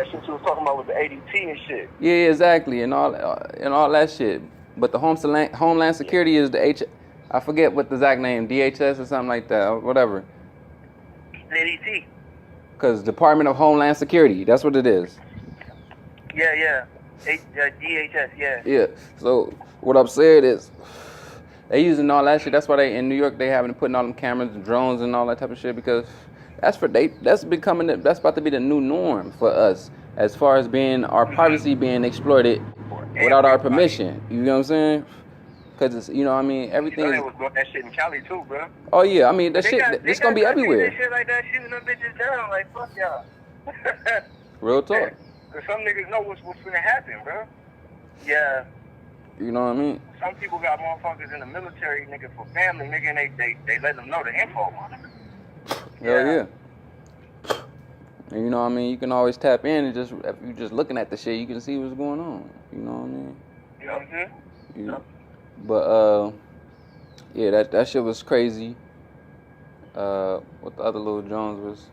shit you was talking about with the ADT and shit. Yeah, exactly, and all that shit. But the Homeland Security is the I forget what the exact name, DHS or something like that, or whatever. ADT. Cause Department of Homeland Security, that's what it is. Yeah. DHS, yeah. Yeah. So what I'm saying is, they using all that shit. That's why they in New York they having putting all them cameras and drones and all that type of shit because that's about to be the new norm for us as far as being our privacy being exploited without our permission. You know what I'm saying? Because it's, you know what I mean, everything is. They was doing that shit in Cali too, bro. Oh yeah, I mean that shit. It's gonna be everywhere. Shit like that, shooting them bitches down, like fuck y'all. Real talk. Cause some niggas know what's gonna happen, bro. Yeah. You know what I mean? Some people got motherfuckers in the military, nigga, for family, nigga, and they let them know the info, nigga. Hell yeah. And you know what I mean? You can always tap in and just if you just looking at the shit, you can see what's going on. You know what I mean? Mm-hmm. You know? But yeah, that shit was crazy. What the other little Jones was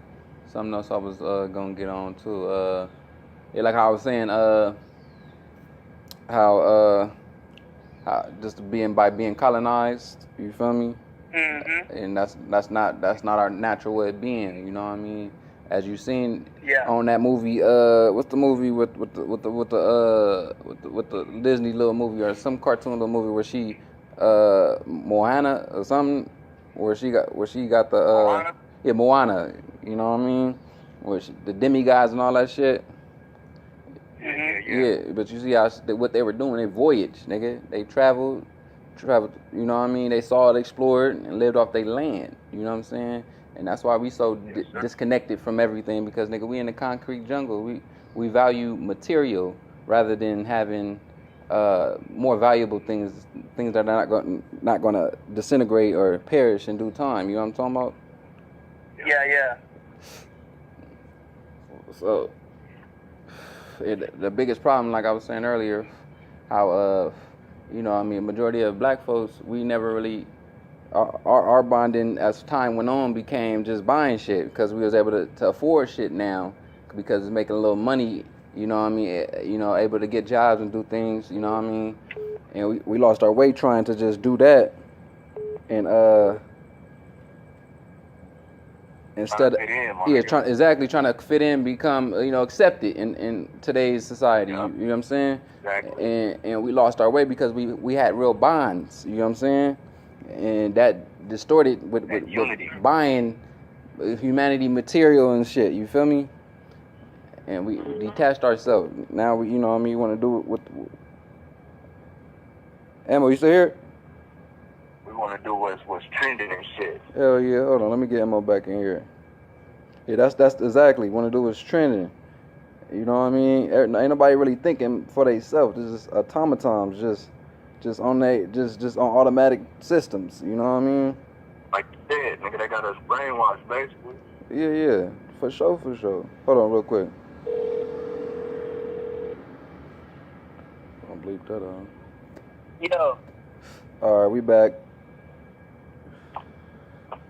something else I was gonna get on too. Yeah, like how I was saying, how just being colonized, you feel me? Mm-hmm. And that's not our natural way of being, you know what I mean? As you seen on that movie, what's the movie with the Disney little movie or some cartoon little movie where she Moana or something, where she got the Moana, you know what I mean? Where the demigods and all that shit. Yeah, but you see what they were doing, they voyaged, nigga. They traveled, you know what I mean? They saw it, explored, and lived off their land, you know what I'm saying? And that's why we so disconnected from everything, because, nigga, we in the concrete jungle. We value material rather than having more valuable things that are not gonna disintegrate or perish in due time, you know what I'm talking about? Yeah. So, the biggest problem, like I was saying earlier, how you know, I mean, majority of black folks, we never really our bonding as time went on became just buying shit because we was able to afford shit now because it's making a little money, you know what I mean? You know, able to get jobs and do things, you know what I mean? And we lost our way trying to just do that, and instead of trying to fit in, become accepted in today's society. You know what I'm saying? Exactly. And we lost our way because we had real bonds. You know what I'm saying? And that distorted with buying humanity material and shit. You feel me? And we detached ourselves. Now we, you know what I mean, you want to do it with. Emma, you still here? We want to do what's trending and shit. Hell yeah! Hold on, let me get Emma back in here. Yeah, that's exactly. Want to do what's trending. You know what I mean? Ain't nobody really thinking for themselves. This is automatons just on automatic systems. You know what I mean? Like you said, nigga, they got us brainwashed basically. Yeah, for sure. Hold on, real quick. Don't bleep that out. Yo. All right, we back.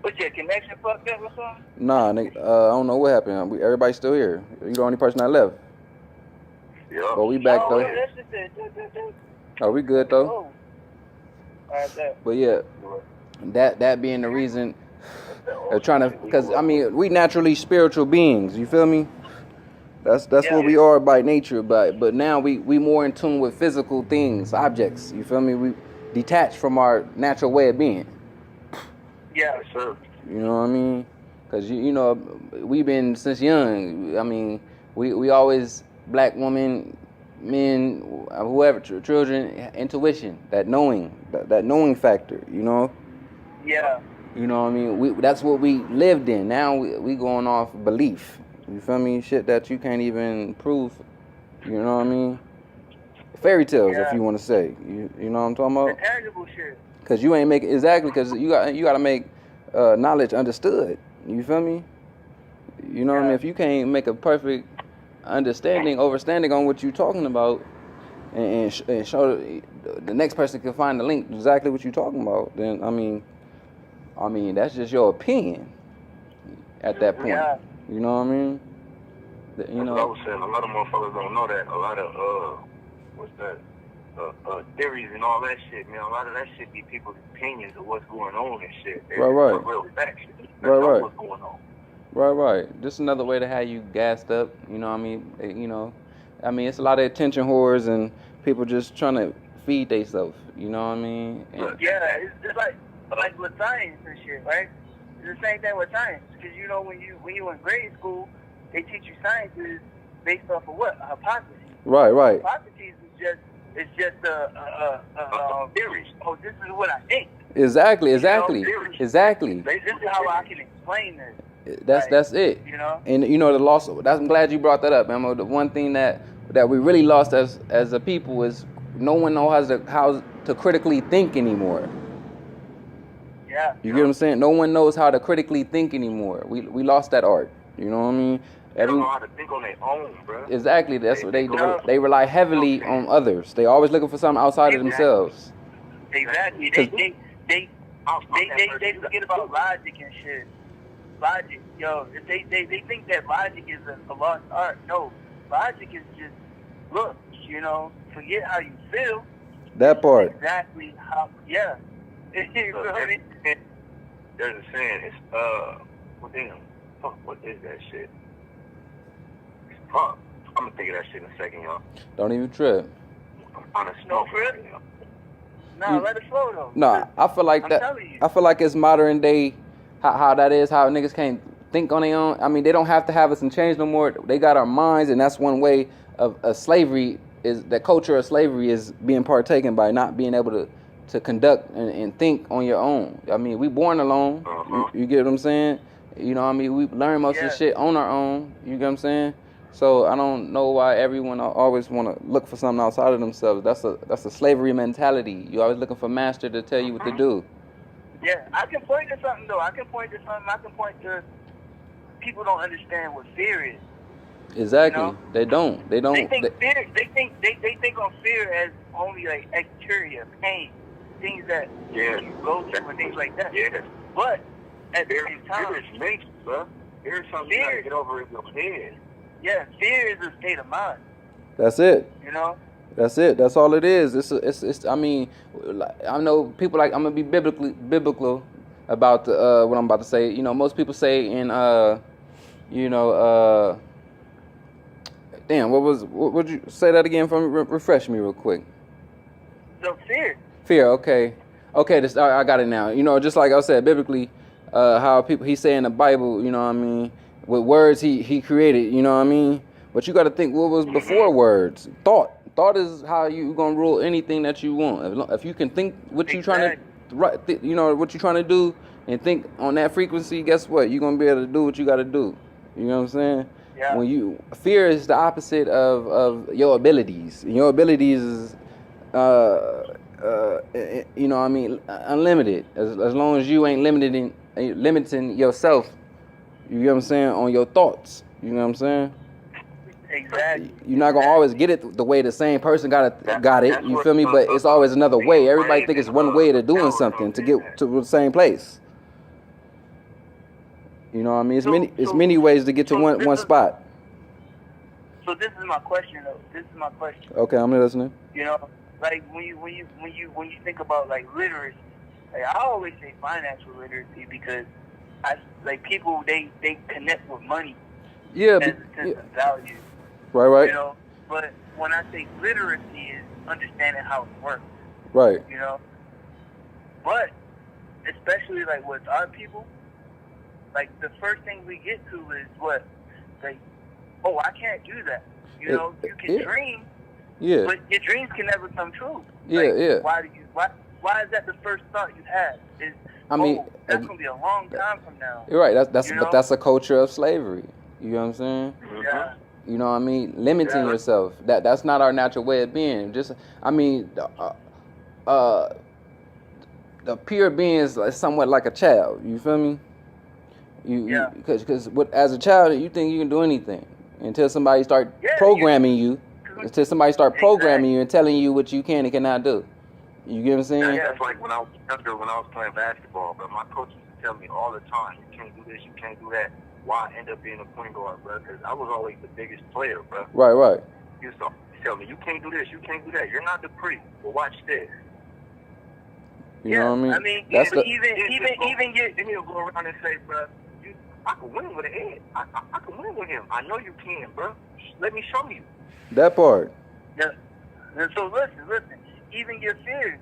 What's your connection fucked up or something? Nah, nigga, I don't know what happened. Everybody's still here. You're the only person that left. Yeah. But we back though. Oh, we good though. But yeah, that being the reason they're trying to, because I mean, we naturally spiritual beings. You feel me? That's what we are by nature. But now we more in tune with physical things, objects. You feel me? We detached from our natural way of being. Yeah, sure. You know what I mean? Because, you know, we've been since young. I mean, we always, black women, men, whoever, children, intuition, that knowing factor, you know? Yeah. You know what I mean? That's what we lived in. Now we going off belief. You feel me? Shit that you can't even prove. You know what I mean? Fairy tales, if you want to say. You know what I'm talking about? Intangible shit. Because you ain't making, exactly, because you got to make knowledge understood. You feel me? You know what I mean? If you can't make a perfect overstanding on what you're talking about, and show the next person can find the link exactly what you're talking about, then I mean that's just your opinion at that point. You know what I mean? You know. That's what I was saying. A lot of motherfuckers don't know that. A lot of what's that? Theories and all that shit, man. A lot of that shit be people's opinions of what's going on and shit. Right. Real facts. Right. What's going on. Right. Just another way to have you gassed up. You know what I mean? You know, I mean, it's a lot of attention whores and people just trying to feed themselves. You know what I mean? Yeah, it's just like with science and shit, right? It's the same thing with science. Because you know, when you in grade school, they teach you science is based off of what? A hypothesis. Right. Hypothesis is just a theory. Oh, this is what I think. Exactly. This is how I can explain this. That's it. You know. And you know the loss. I'm glad you brought that up, man. The one thing that we really lost as a people is no one knows how to critically think anymore. Yeah. You get what I'm saying? No one knows how to critically think anymore. We lost that art. You know what I mean? They don't know how to think on their own, bro. Exactly. That's what they do. They rely heavily on others. They always looking for something outside of themselves. Exactly. They forget about logic and shit. Logic, yo. They think that logic is a lost art. No, logic is just look. You know, forget how you feel. That part. Exactly how. Yeah. You know what I mean? There's a saying. It's what is that shit? Fuck. I'm gonna think of that shit in a second, y'all. Don't even trip. Honestly, no, for real. Nah, let it flow though. Nah, I feel like I feel like it's modern day. How that is, how niggas can't think on their own. I mean, they don't have to have us in change no more. They got our minds, and that's one way of slavery is the culture of slavery is being partaken by not being able to conduct and think on your own. I mean, we born alone. You get what I'm saying? You know what I mean? We learn most of this shit on our own. You get what I'm saying? So I don't know why everyone always want to look for something outside of themselves. That's a slavery mentality. You're always looking for master to tell you what to do. Yeah, I can point to something though. I can point to people don't understand what fear is. Exactly. You know? They don't. They think fear. They think on fear as only like exterior pain, things that you go through and things like that. Yeah. But at the same time, fear is nature, bro. Fear is something you gotta get over in your head. Yeah, fear is a state of mind. That's it. You know. That's it. That's all it is. It's. I mean, I know people like I'm gonna be biblical about what I'm about to say. You know, most people say in damn, what would you say that again for me? Refresh me real quick. No, fear. Fear. Okay. I got it now. You know, just like I said, biblically, how people he say in the Bible. You know what I mean? With words he created. You know what I mean? But you got to think what was before words. Thought. Thought is how you gonna rule anything that you want. If you can think what you trying to what you're trying to do and think on that frequency, guess what? You're gonna be able to do what you got to do. You know what I'm saying? Yeah. When fear is the opposite of your abilities. Your abilities is you know what I mean, unlimited. As long as you ain't limiting yourself. You know what I'm saying, on your thoughts. You know what I'm saying? Exactly. You're not gonna always get it the way the same person got it. You feel me? But it's always another way. Everybody think it's one way to doing something to get to the same place. You know what I mean? It's many ways to get to one spot. So this is my question though. Okay, I'm listening. You know, like when you think about like literacy, like I always say financial literacy because people they connect with money. Yeah. As a sense of value. Right. You know, but when I say literacy is understanding how it works. Right. You know, but especially like with our people, like the first thing we get to is what, like, oh, I can't do that. You know, you can dream. Yeah. But your dreams can never come true. Yeah. Why is that the first thought you had? That's gonna be a long time from now. You're right. But that's a culture of slavery. You know what I'm saying? Yeah. You know what I mean? Limiting yourself. That's not our natural way of being. Just, I mean, the pure being is somewhat like a child. You feel me? Because as a child, you think you can do anything until somebody start programming you. Until somebody start programming you and telling you what you can and cannot do. You get what I'm saying? Yeah, it's like when I was younger, when I was playing basketball, but my coach used to tell me all the time, you can't do this, you can't do that. why I end up being a point guard, bro. Because I was always the biggest player, bro. Right. You used to tell me, you can't do this, you can't do that. You're not the pretty. Well, watch this. You know what I mean? I mean, That's even he'll go around and say, bro, I can win with a head. I can win with him. I know you can, bro. Let me show you. that part. Yeah. And so listen. Even your fears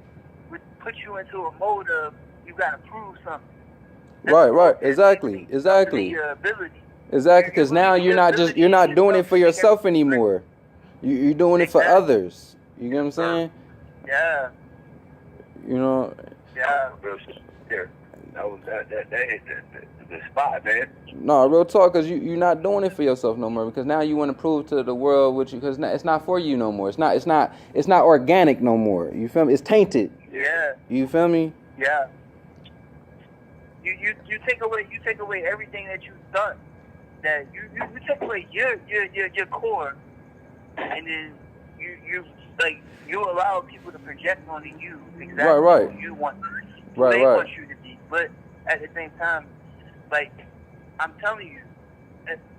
would put you into a mode of you gotta prove something. Right. Exactly. Your ability. Exactly. Because now you're not doing it for yourself anymore. You're doing it for others. You get what I'm saying? Yeah. You know. Yeah. That was that hit the spot, man. No, real talk, because you're not doing it for yourself no more, because now you want to prove to the world what you, because it's not for you no more. It's not organic no more. You feel me? It's tainted. Yeah. You feel me? Yeah. You take away everything that you've done. That you take away your core, and then you allow people to project onto you exactly who you want. They want you to be, but at the same time, like I'm telling you,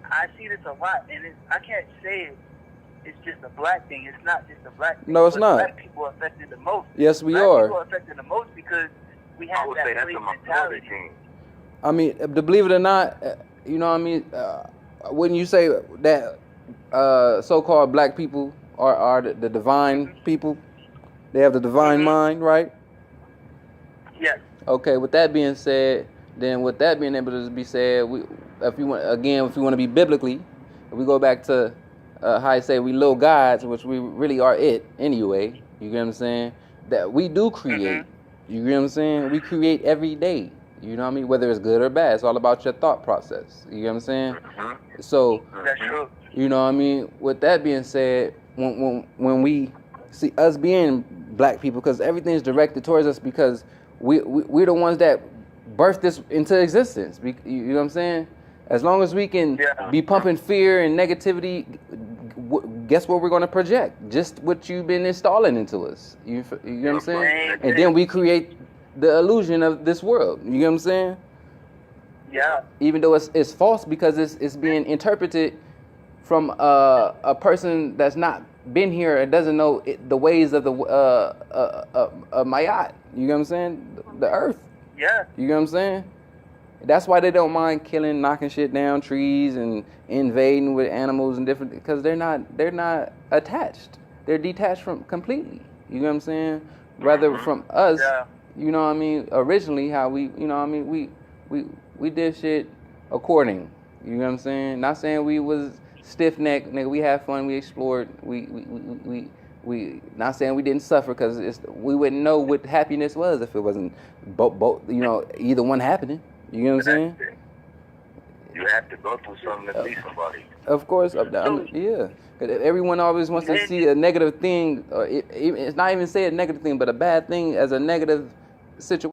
I see this a lot, and I can't say it's just a black thing. It's not just a black thing. No, it's not. Black people are affected the most. Yes, we black are. People are affected the most because we have that place mentality. I mean, to believe it or not, you know what I mean? Wouldn't you say that so-called black people are the divine people? They have the divine mind, right? Yes. Okay, with that being said, then with that being able to be said, if you want to be biblically, if we go back to how I say we little gods, which we really are it anyway, you get what I'm saying? That we do create. You get what I'm saying? We create every day. You know what I mean? Whether it's good or bad, it's all about your thought process. You get what I'm saying? So, that's true. You know what I mean? With that being said, when we see us being black people, because everything's directed towards us, because we're the ones that birthed this into existence. You know what I'm saying? As long as we can be pumping fear and negativity, guess what we're going to project? Just what you've been installing into us. You know what I'm saying? And then we create the illusion of this world. You know what I'm saying? Yeah. Even though it's false, because it's being interpreted from a person that's not been here and doesn't know the ways of the Mayat. You know what I'm saying? The earth. Yeah. You know what I'm saying? That's why they don't mind killing, knocking shit down, trees, and invading with animals and different, because they're not attached. They're detached from completely. You know what I'm saying? Rather from us, you know what I mean, originally how we, you know what I mean, we did shit according. You know what I'm saying? Not saying we was stiff-necked, nigga, we had fun, we explored, we not saying we didn't suffer, because we wouldn't know what happiness was if it wasn't both, you know, either one happening. You know what I'm saying? You have to go through something to be somebody. Of course, yeah. Everyone always wants to see a negative thing, or it's not even say a negative thing, but a bad thing as a negative situation.